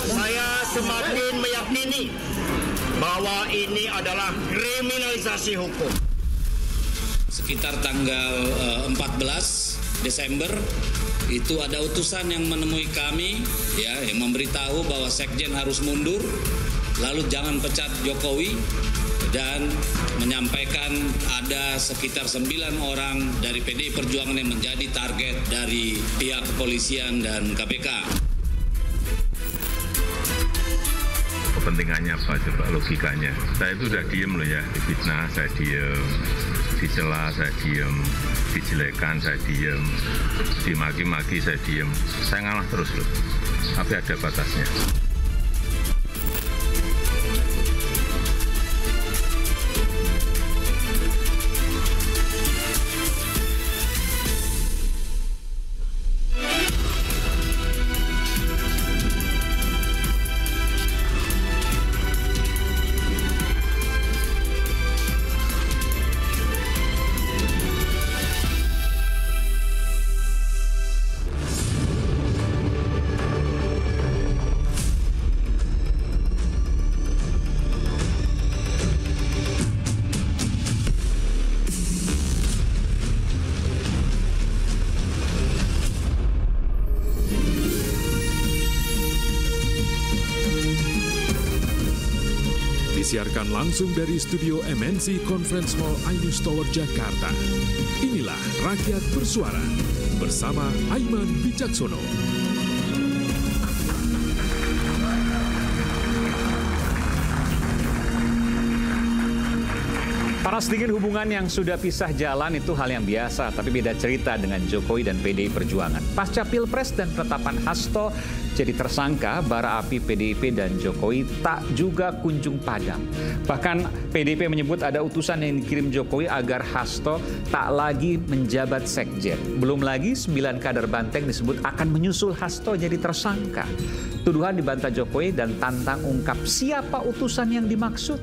Saya semakin meyakini bahwa ini adalah kriminalisasi hukum. Sekitar tanggal 14 Desember itu ada utusan yang menemui kami, ya, yang memberitahu bahwa Sekjen harus mundur, lalu jangan pecat Jokowi, dan menyampaikan ada sekitar 9 orang dari PDI Perjuangan yang menjadi target dari pihak kepolisian dan KPK. Kepentingannya apa coba logikanya? Saya itu udah diem loh ya, difitnah saya diem, dicela saya diem, dijelekan saya diem, dimaki-maki saya diem. Saya ngalah terus loh, tapi ada batasnya. Disiarkan langsung dari studio MNC Conference Hall Ainus Tower, Jakarta. Inilah Rakyat Bersuara bersama Aiman Wicaksono. Panas dingin hubungan yang sudah pisah jalan itu hal yang biasa, tapi beda cerita dengan Jokowi dan PDI Perjuangan. Pasca Pilpres dan penetapan Hasto jadi tersangka, bara api PDIP dan Jokowi tak juga kunjung padam. Bahkan PDIP menyebut ada utusan yang dikirim Jokowi agar Hasto tak lagi menjabat sekjen. Belum lagi 9 kader Banteng disebut akan menyusul Hasto jadi tersangka. Tuduhan dibantah Jokowi dan tantang ungkap siapa utusan yang dimaksud.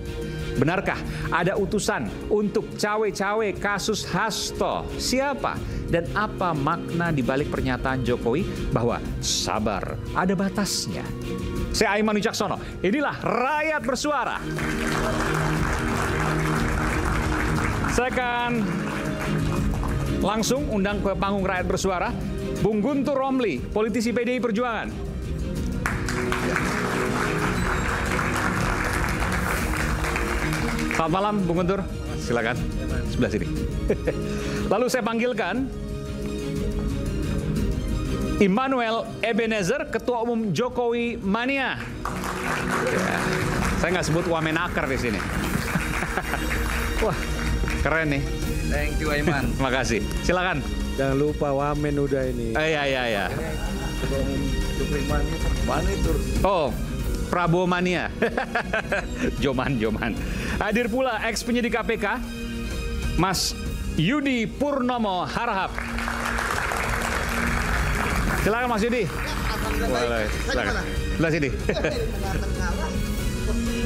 Benarkah ada utusan untuk cawe-cawe kasus Hasto? Siapa? Dan apa makna dibalik pernyataan Jokowi bahwa sabar ada batasnya? Saya Aiman Wicaksono, inilah Rakyat Bersuara. Saya akan langsung undang ke panggung Rakyat Bersuara Bung Guntur Romli, politisi PDI Perjuangan. Selamat malam, Bung Guntur. Silakan, sebelah sini. Lalu saya panggilkan Immanuel Ebenezer, Ketua Umum Jokowi Mania. Ya, saya nggak sebut Wamenaker di sini. Wah, keren nih. Thank you, Aiman. Terima kasih. Silakan. Jangan lupa Wamen udah ini. Iya. Ketua Umum Jokowi Mania, mana itu? Oh, Prabowo Mania. Joman. Hadir pula ex penyidik KPK, Mas Yudi Purnomo Harahap. Silakan Mas Yudi. Boleh. Silakan. Sebelah sini.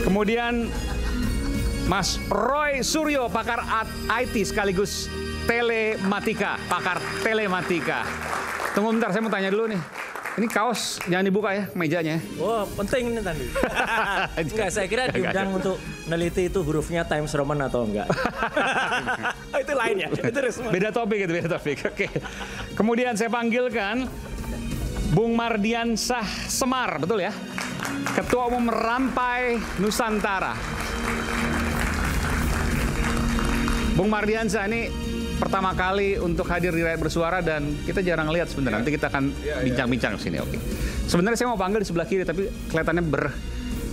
Kemudian Mas Roy Suryo, pakar IT sekaligus telematika, pakar telematika. Tunggu bentar, saya mau tanya dulu nih. Ini kaos jangan dibuka ya mejanya. Oh, penting ini tadi. Enggak, saya kira diundang untuk meneliti itu hurufnya Times Roman atau enggak. Itu lainnya. Itu resmi. Beda topik itu, beda topik. Oke. Kemudian saya panggilkan Bung Mardiansah Semar, betul ya? Ketua Umum Rampai Nusantara. Bung Mardiansah ini pertama kali untuk hadir di Rakyat Bersuara dan kita jarang lihat sebenarnya. Nanti kita akan bincang-bincang ke sini. Oke. Sebenarnya saya mau panggil di sebelah kiri tapi kelihatannya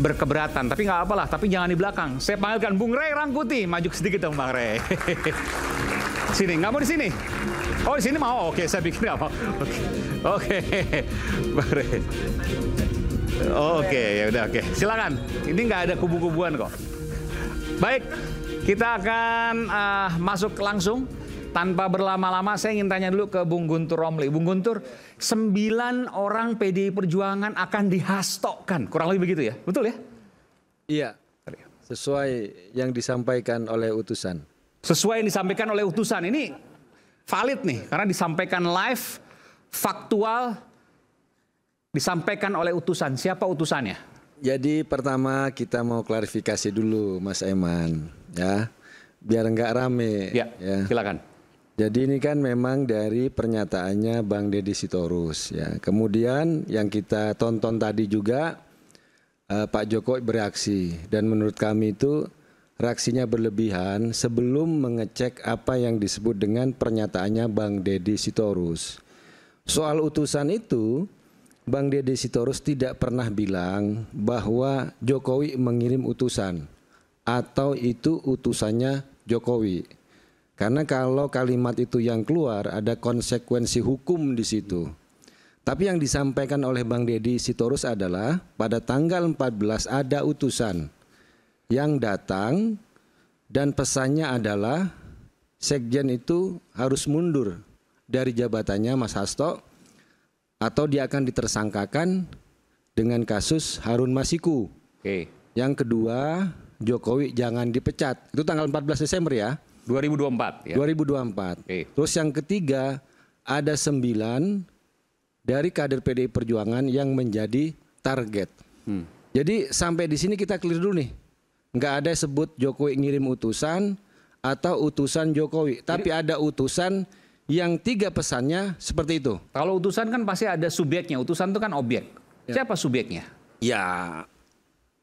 berkeberatan. Tapi nggak apalah. Tapi jangan di belakang. Saya panggilkan Bung Rey Rangkuti. Maju sedikit dong Bang Rey. Sini, nggak mau di sini? Oh di sini mau. Oke, saya pikir nggak mau. Oke. Bang Rey. Oke, ya udah oke. Silakan. Ini nggak ada kubu-kubuan kok. Baik, kita akan masuk langsung. Tanpa berlama-lama, saya ingin tanya dulu ke Bung Guntur Romli. Bung Guntur, 9 orang PDI Perjuangan akan dihastokkan. Kurang lebih begitu ya? Betul ya? Iya, sesuai yang disampaikan oleh utusan. Sesuai yang disampaikan oleh utusan. Ini valid nih karena disampaikan live, faktual, disampaikan oleh utusan. Siapa utusannya? Jadi pertama kita mau klarifikasi dulu Mas Aiman, ya, biar nggak rame. Ya, silakan. Jadi ini kan memang dari pernyataannya Bang Deddy Sitorus, ya. Kemudian yang kita tonton tadi juga Pak Jokowi bereaksi, dan menurut kami itu reaksinya berlebihan sebelum mengecek apa yang disebut dengan pernyataannya Bang Deddy Sitorus. Soal utusan itu, Bang Deddy Sitorus tidak pernah bilang bahwa Jokowi mengirim utusan atau itu utusannya Jokowi. Karena kalau kalimat itu yang keluar ada konsekuensi hukum di situ. Tapi yang disampaikan oleh Bang Deddy Sitorus adalah pada tanggal 14 ada utusan yang datang dan pesannya adalah sekjen itu harus mundur dari jabatannya Mas Hasto atau dia akan ditersangkakan dengan kasus Harun Masiku. Oke. Yang kedua, Jokowi jangan dipecat. Itu tanggal 14 Desember ya. 2024 ya. 2024. Oke. Terus yang ketiga, ada 9 dari kader PDI Perjuangan yang menjadi target. Jadi sampai di sini kita clear dulu nih. Nggak ada sebut Jokowi ngirim utusan atau utusan Jokowi. Tapi ada utusan yang 3 pesannya seperti itu. Kalau utusan kan pasti ada subjeknya, utusan itu kan objek. Siapa subjeknya? Ya,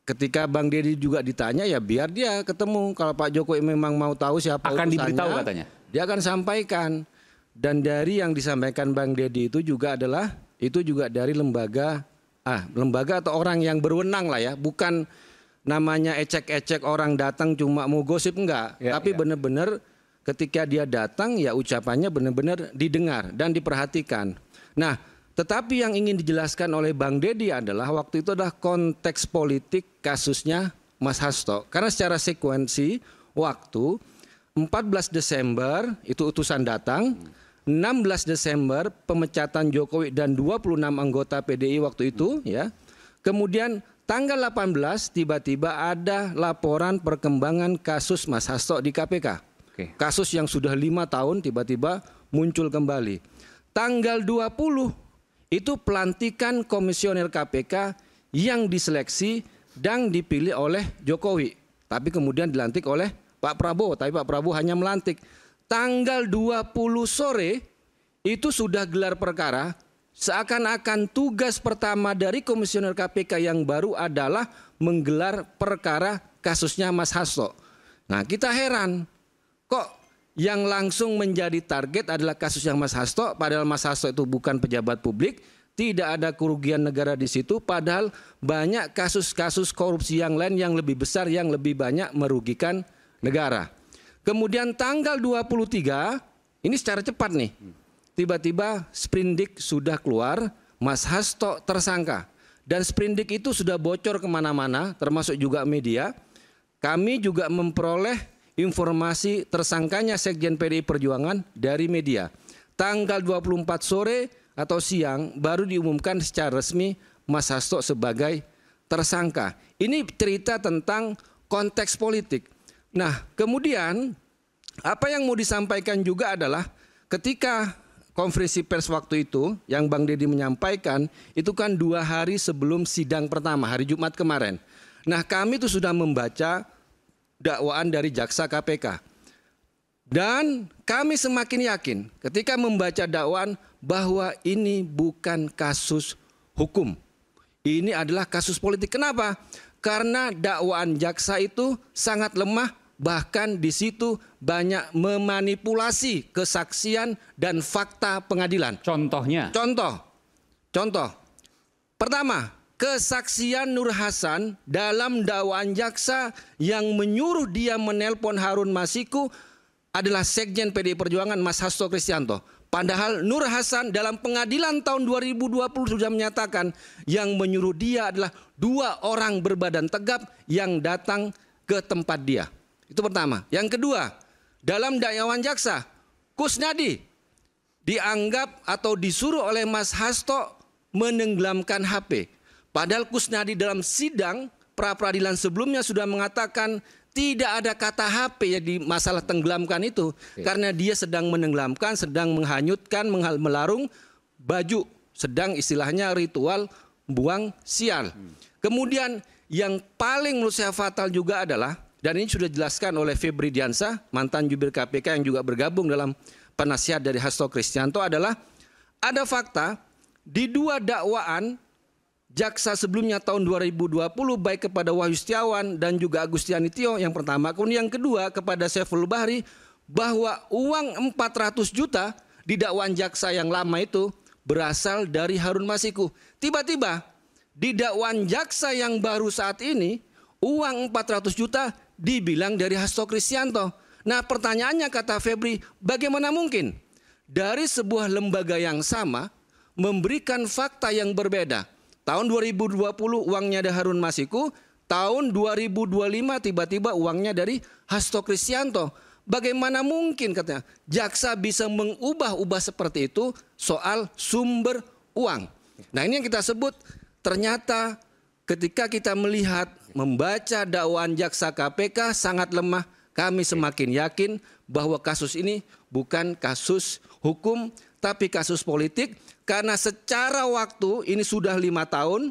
ketika Bang Deddy juga ditanya ya biar dia ketemu. Kalau Pak Jokowi memang mau tahu siapa Akan utusannya, diberitahu katanya. dia akan sampaikan. Dan dari yang disampaikan Bang Deddy itu juga adalah itu juga dari lembaga atau orang yang berwenang lah ya, bukan namanya ecek-ecek orang datang cuma mau gosip enggak, tapi benar-benar ketika dia datang ya ucapannya benar-benar didengar dan diperhatikan. Nah, tetapi yang ingin dijelaskan oleh Bang Deddy adalah waktu itu adalah konteks politik kasusnya Mas Hasto. Karena secara sekuensi waktu 14 Desember itu utusan datang, 16 Desember pemecatan Jokowi dan 26 anggota PDI waktu itu ya. Kemudian tanggal 18 tiba-tiba ada laporan perkembangan kasus Mas Hasto di KPK. Kasus yang sudah 5 tahun tiba-tiba muncul kembali. Tanggal 20 itu pelantikan komisioner KPK yang diseleksi dan dipilih oleh Jokowi. Tapi kemudian dilantik oleh Pak Prabowo. Tapi Pak Prabowo hanya melantik. Tanggal 20 sore itu sudah gelar perkara. Seakan-akan tugas pertama dari komisioner KPK yang baru adalah menggelar perkara kasusnya Mas Hasto. Nah, kita heran. Kok yang langsung menjadi target adalah kasus yang Mas Hasto, padahal Mas Hasto itu bukan pejabat publik, tidak ada kerugian negara di situ, padahal banyak kasus-kasus korupsi yang lain yang lebih besar, yang lebih banyak merugikan negara. Kemudian tanggal 23, ini secara cepat nih, tiba-tiba sprindik sudah keluar, Mas Hasto tersangka. Dan sprindik itu sudah bocor kemana-mana, termasuk juga media. Kami juga memperoleh informasi tersangkanya Sekjen PDI Perjuangan dari media. Tanggal 24 sore atau siang baru diumumkan secara resmi Mas Hasto sebagai tersangka. Ini cerita tentang konteks politik. Nah, kemudian apa yang mau disampaikan juga adalah ketika konferensi pers waktu itu yang Bang Deddy menyampaikan itu kan 2 hari sebelum sidang pertama, hari Jumat kemarin. Nah, kami itu sudah membaca dakwaan dari jaksa KPK. Dan kami semakin yakin ketika membaca dakwaan bahwa ini bukan kasus hukum. Ini adalah kasus politik. Kenapa? Karena dakwaan jaksa itu sangat lemah, bahkan di situ banyak memanipulasi kesaksian dan fakta pengadilan. Contohnya? Contoh. Pertama, kesaksian Nur Hasan dalam dakwaan jaksa yang menyuruh dia menelpon Harun Masiku adalah Sekjen PDI Perjuangan Mas Hasto Kristianto. Padahal Nur Hasan dalam pengadilan tahun 2020 sudah menyatakan yang menyuruh dia adalah 2 orang berbadan tegap yang datang ke tempat dia. Itu pertama. Yang kedua, dalam dakwaan jaksa, Kusnadi dianggap atau disuruh oleh Mas Hasto menenggelamkan HP. Padahal Kusnadi dalam sidang pra-peradilan sebelumnya sudah mengatakan Tidak ada kata HP ya di masalah tenggelamkan itu. Karena dia sedang menenggelamkan, sedang menghanyutkan, melarung baju. Sedang istilahnya ritual buang sial. Kemudian yang paling menurut saya fatal juga adalah, dan ini sudah dijelaskan oleh Febri Diansah, mantan jubir KPK yang juga bergabung dalam penasihat dari Hasto Kristianto, adalah ada fakta di 2 dakwaan jaksa sebelumnya tahun 2020 baik kepada Wahyu Setiawan dan juga Agustiani Tio yang pertama, kemudian yang kedua kepada Saiful Bahri, bahwa uang 400 juta di dakwaan jaksa yang lama itu berasal dari Harun Masiku. Tiba-tiba di dakwaan jaksa yang baru saat ini uang 400 juta dibilang dari Hasto Kristianto. Nah pertanyaannya kata Febri, bagaimana mungkin dari sebuah lembaga yang sama memberikan fakta yang berbeda? Tahun 2020 uangnya dari Harun Masiku, tahun 2025 tiba-tiba uangnya dari Hasto Kristianto. Bagaimana mungkin katanya jaksa bisa mengubah-ubah seperti itu soal sumber uang. Nah ini yang kita sebut ternyata ketika kita melihat membaca dakwaan jaksa KPK sangat lemah, kami semakin yakin bahwa kasus ini bukan kasus hukum tapi kasus politik. Karena secara waktu ini sudah 5 tahun,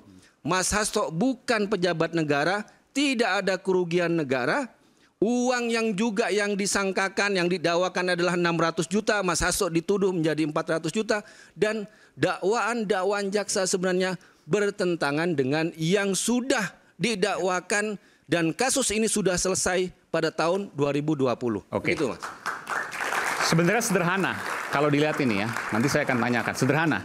Mas Hasto bukan pejabat negara, tidak ada kerugian negara. Uang yang juga yang disangkakan, yang didakwakan adalah 600 juta, Mas Hasto dituduh menjadi 400 juta. Dan dakwaan jaksa sebenarnya bertentangan dengan yang sudah didakwakan dan kasus ini sudah selesai pada tahun 2020. Oke. Gitu, Mas. Sebenarnya sederhana kalau dilihat ini ya. Nanti saya akan tanyakan. Sederhana.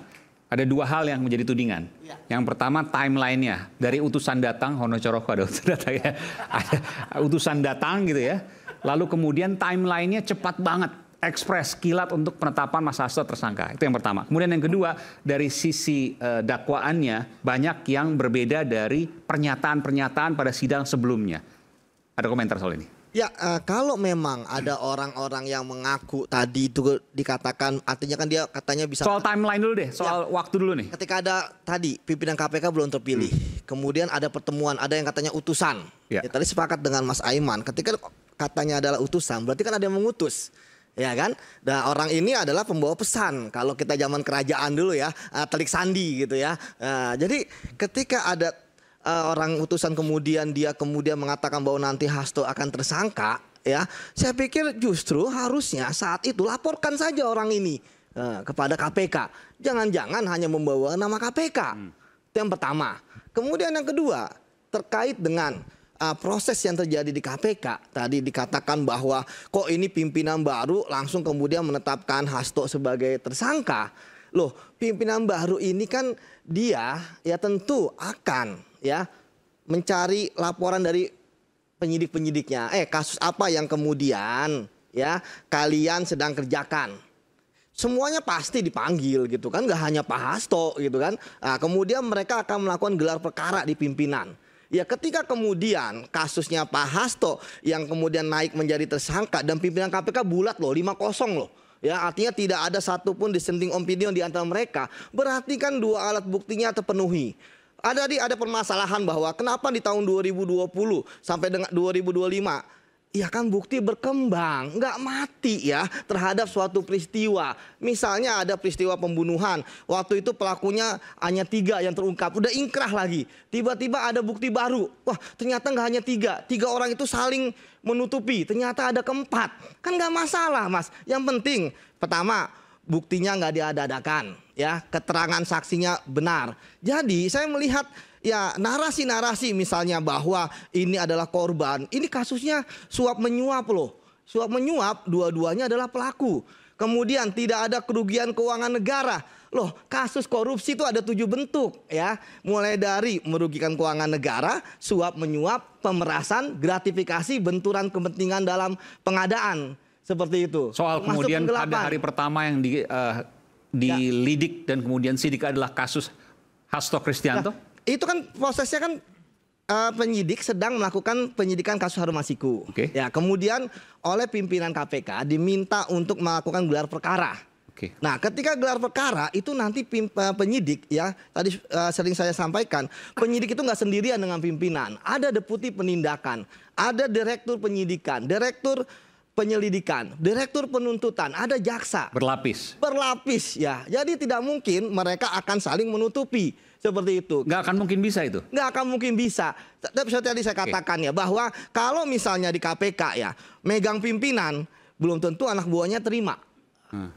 Ada 2 hal yang menjadi tudingan. Yang pertama timeline-nya. Dari utusan datang, Hono Coroko ada utusan datang ya. Ada utusan datang gitu ya. Lalu kemudian timeline-nya cepat banget. Ekspres, kilat untuk penetapan Mas Hasto tersangka. Itu yang pertama. Kemudian yang kedua, dari sisi dakwaannya banyak yang berbeda dari pernyataan-pernyataan pada sidang sebelumnya. Ada komentar soal ini? Ya, kalau memang ada orang-orang yang mengaku tadi itu dikatakan, artinya kan dia katanya bisa... Soal timeline dulu deh, soal waktu dulu nih. Ketika ada tadi pimpinan KPK belum terpilih, kemudian ada pertemuan, ada yang katanya utusan. Ya, tadi sepakat dengan Mas Aiman, ketika katanya adalah utusan, berarti kan ada yang mengutus. Ya kan? Dan orang ini adalah pembawa pesan. Kalau kita zaman kerajaan dulu ya, telik sandi gitu ya. Jadi ketika ada orang utusan kemudian dia mengatakan bahwa nanti Hasto akan tersangka, ya, saya pikir justru harusnya saat itu laporkan saja orang ini kepada KPK. Jangan-jangan hanya membawa nama KPK. Itu yang pertama. Kemudian yang kedua terkait dengan proses yang terjadi di KPK. Tadi dikatakan bahwa kok ini pimpinan baru langsung kemudian menetapkan Hasto sebagai tersangka. Loh, pimpinan baru ini kan dia ya tentu akan ya mencari laporan dari penyidik-penyidiknya. Kasus apa yang kemudian ya kalian sedang kerjakan? Semuanya pasti dipanggil gitu kan, nggak hanya Pak Hasto gitu kan. Kemudian mereka akan melakukan gelar perkara di pimpinan. Ya ketika kemudian kasusnya Pak Hasto yang kemudian naik menjadi tersangka dan pimpinan KPK bulat loh, 5-0 loh. Ya artinya tidak ada satupun dissenting opinion di antara mereka. Berarti kan 2 alat buktinya terpenuhi. Ada permasalahan bahwa kenapa di tahun 2020 sampai dengan 2025 ya kan bukti berkembang, nggak mati ya terhadap suatu peristiwa. Misalnya ada peristiwa pembunuhan, waktu itu pelakunya hanya 3 yang terungkap, udah ingkrah lagi. Tiba-tiba ada bukti baru, wah ternyata nggak hanya 3 orang itu saling menutupi, ternyata ada keempat. Kan nggak masalah Mas, yang penting pertama buktinya nggak diada-adakan, ya keterangan saksinya benar. Jadi saya melihat ya narasi-narasi misalnya bahwa ini adalah korban, ini kasusnya suap menyuap loh. Suap menyuap dua-duanya adalah pelaku. Kemudian tidak ada kerugian keuangan negara. Loh, kasus korupsi itu ada 7 bentuk ya. Mulai dari merugikan keuangan negara, suap menyuap, pemerasan, gratifikasi, benturan kepentingan dalam pengadaan. Seperti itu. Soal kemudian pada hari pertama yang dilidik dan kemudian sidik adalah kasus Hasto Kristianto. Nah, itu kan prosesnya kan penyidik sedang melakukan penyidikan kasus Harun Masiku. Okay. Ya, kemudian oleh pimpinan KPK diminta untuk melakukan gelar perkara. Oke. Nah, ketika gelar perkara itu nanti penyidik ya, tadi sering saya sampaikan, penyidik itu nggak sendirian dengan pimpinan. Ada deputi penindakan, ada direktur penyidikan, direktur penyelidikan, direktur penuntutan, ada jaksa. Berlapis. Berlapis ya. Jadi tidak mungkin mereka akan saling menutupi seperti itu. Nggak akan mungkin bisa itu. Nggak akan mungkin bisa. Tapi seperti tadi saya katakan ya, bahwa kalau misalnya di KPK ya, megang pimpinan, belum tentu anak buahnya terima.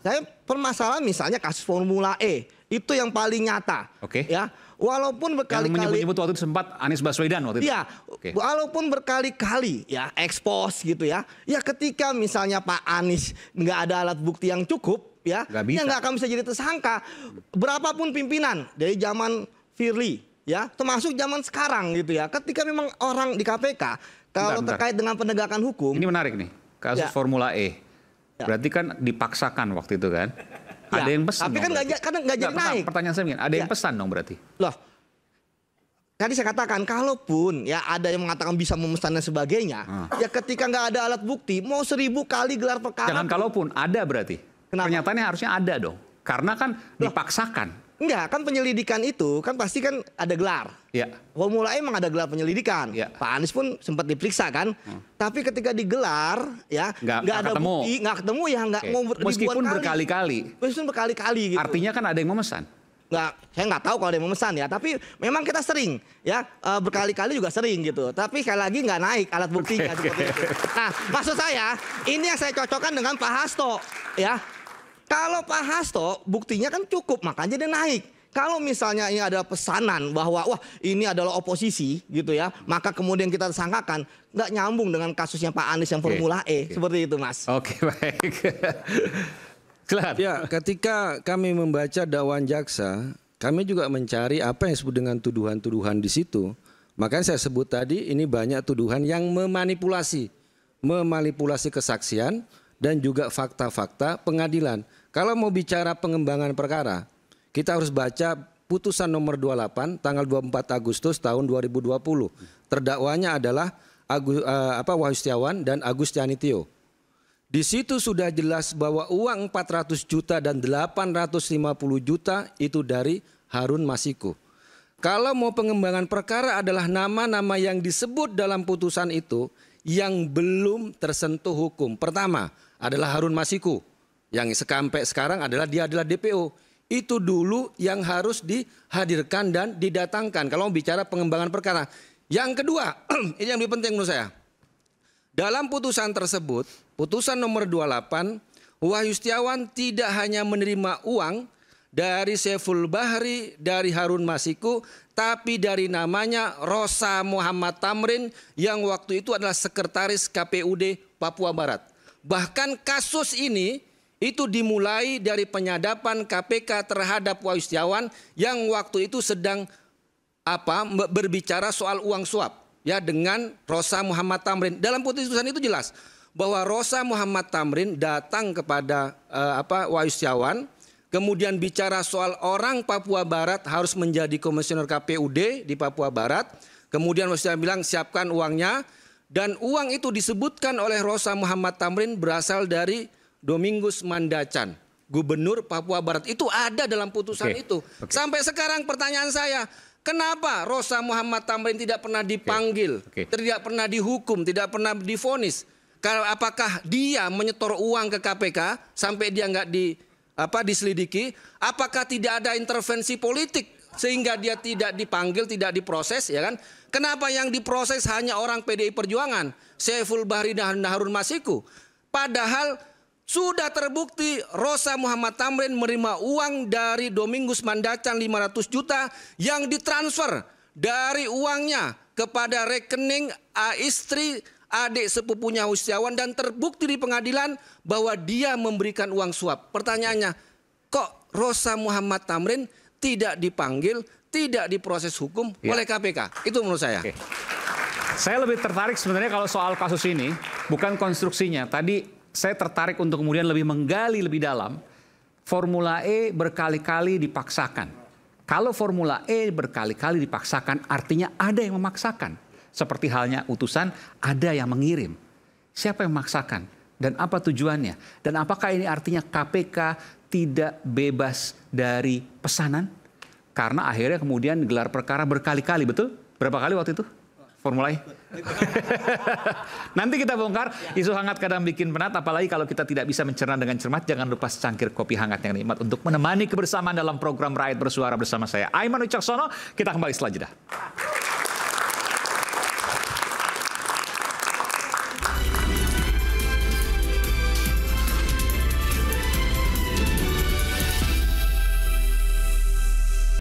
Saya permasalahan misalnya kasus Formula E, itu yang paling nyata. Oke. Ya, walaupun berkali-kali menyebut-nyebut waktu itu sempat Anies Baswedan waktu itu. Iya, walaupun berkali-kali ya ekspos gitu ya. Ya ketika misalnya Pak Anies nggak ada alat bukti yang cukup ya, nggak akan bisa jadi tersangka. Berapapun pimpinan dari zaman Firly ya, termasuk zaman sekarang gitu ya. Ketika memang orang di KPK kalau terkait dengan penegakan hukum. Ini menarik nih, kasus Formula E. Berarti kan dipaksakan waktu itu kan? Ya, ada yang pesan. tapi kan nggak jadi naik. Pertanyaan saya begini, ada yang pesan dong berarti? Loh, tadi saya katakan kalaupun ya ada yang mengatakan bisa memesan dan sebagainya, ya ketika nggak ada alat bukti, mau 1000 kali gelar perkara. Jangan kalaupun, ada berarti. Kenapa? Pernyataannya harusnya ada dong. Karena kan dipaksakan. Enggak, kan penyelidikan itu kan pasti kan ada gelar. Ya. Formula E emang ada gelar penyelidikan. Ya. Pak Anies pun sempat diperiksa kan. Tapi ketika digelar ya nggak ada ketemu. bukti, nggak ketemu ya nggak mau meskipun berkali-kali. Meskipun berkali-kali gitu. Artinya kan ada yang memesan. Nggak, saya nggak tahu kalau ada yang memesan ya. Tapi memang kita sering ya berkali-kali juga sering gitu. Tapi sekali lagi nggak naik alat buktinya seperti itu. Nah, maksud saya ini yang saya cocokkan dengan Pak Hasto ya. Kalau Pak Hasto buktinya kan cukup, makanya dia naik. Kalau misalnya ini adalah pesanan bahwa wah ini adalah oposisi gitu ya, maka kemudian kita tersangkakan, nggak nyambung dengan kasusnya Pak Anies yang Formula E. Seperti itu, Mas. Oke, baik. Ya, ketika kami membaca dakwaan jaksa, kami juga mencari apa yang disebut dengan tuduhan-tuduhan di situ. Makanya saya sebut tadi ini banyak tuduhan yang memanipulasi kesaksian dan juga fakta-fakta pengadilan. Kalau mau bicara pengembangan perkara, kita harus baca putusan nomor 28 tanggal 24 Agustus tahun 2020. Terdakwanya adalah Wahyu Setiawan dan Agus Tianitio. Di situ sudah jelas bahwa uang 400 juta dan 850 juta itu dari Harun Masiku. Kalau mau pengembangan perkara adalah nama-nama yang disebut dalam putusan itu yang belum tersentuh hukum. Pertama adalah Harun Masiku. Yang sampai sekarang adalah dia adalah DPO. Itu dulu yang harus dihadirkan dan didatangkan kalau bicara pengembangan perkara. Yang kedua, ini yang lebih penting menurut saya. Dalam putusan tersebut, putusan nomor 28, Wahyu Setiawan tidak hanya menerima uang dari Saiful Bahri, dari Harun Masiku, tapi dari namanya Rosa Muhammad Tamrin yang waktu itu adalah sekretaris KPUD Papua Barat. Bahkan kasus ini itu dimulai dari penyadapan KPK terhadap Wahyu Setiawan yang waktu itu sedang berbicara soal uang suap ya dengan Rosa Muhammad Tamrin. Dalam putusan itu jelas bahwa Rosa Muhammad Tamrin datang kepada Wahyu Setiawan, kemudian bicara soal orang Papua Barat harus menjadi komisioner KPUD di Papua Barat. Kemudian Wahyu Setiawan bilang siapkan uangnya, dan uang itu disebutkan oleh Rosa Muhammad Tamrin berasal dari Domingus Mandacan, Gubernur Papua Barat. Itu ada dalam putusan itu. Sampai sekarang pertanyaan saya, kenapa Rosa Muhammad Tamrin tidak pernah dipanggil, tidak pernah dihukum, tidak pernah divonis? Apakah dia menyetor uang ke KPK sampai dia nggak diselidiki? Apakah tidak ada intervensi politik sehingga dia tidak dipanggil, tidak diproses, ya kan? Kenapa yang diproses hanya orang PDI Perjuangan, Saiful Bahri dan Harun Masiku? Padahal sudah terbukti Rosa Muhammad Tamrin menerima uang dari Domingus Mandacan 500 juta yang ditransfer dari uangnya kepada rekening istri adik sepupunya Wahyu Setiawan dan terbukti di pengadilan bahwa dia memberikan uang suap. Pertanyaannya, kok Rosa Muhammad Tamrin tidak dipanggil, tidak diproses hukum oleh KPK? Itu menurut saya. Saya lebih tertarik sebenarnya kalau soal kasus ini, bukan konstruksinya. Tadi saya tertarik untuk kemudian lebih menggali lebih dalam. Formula E berkali-kali dipaksakan. Kalau Formula E berkali-kali dipaksakan, artinya ada yang memaksakan. Seperti halnya utusan, ada yang mengirim. Siapa yang memaksakan? Dan apa tujuannya? Dan apakah ini artinya KPK tidak bebas dari pesanan? Karena akhirnya kemudian gelar perkara berkali-kali, betul? Berapa kali waktu itu? Formula E? Nanti kita bongkar, isu hangat kadang bikin penat, apalagi kalau kita tidak bisa mencerna dengan cermat. Jangan lupa secangkir kopi hangat yang nikmat untuk menemani kebersamaan dalam program Rakyat Bersuara bersama saya, Aiman Wicaksono. Kita kembali setelah jeda.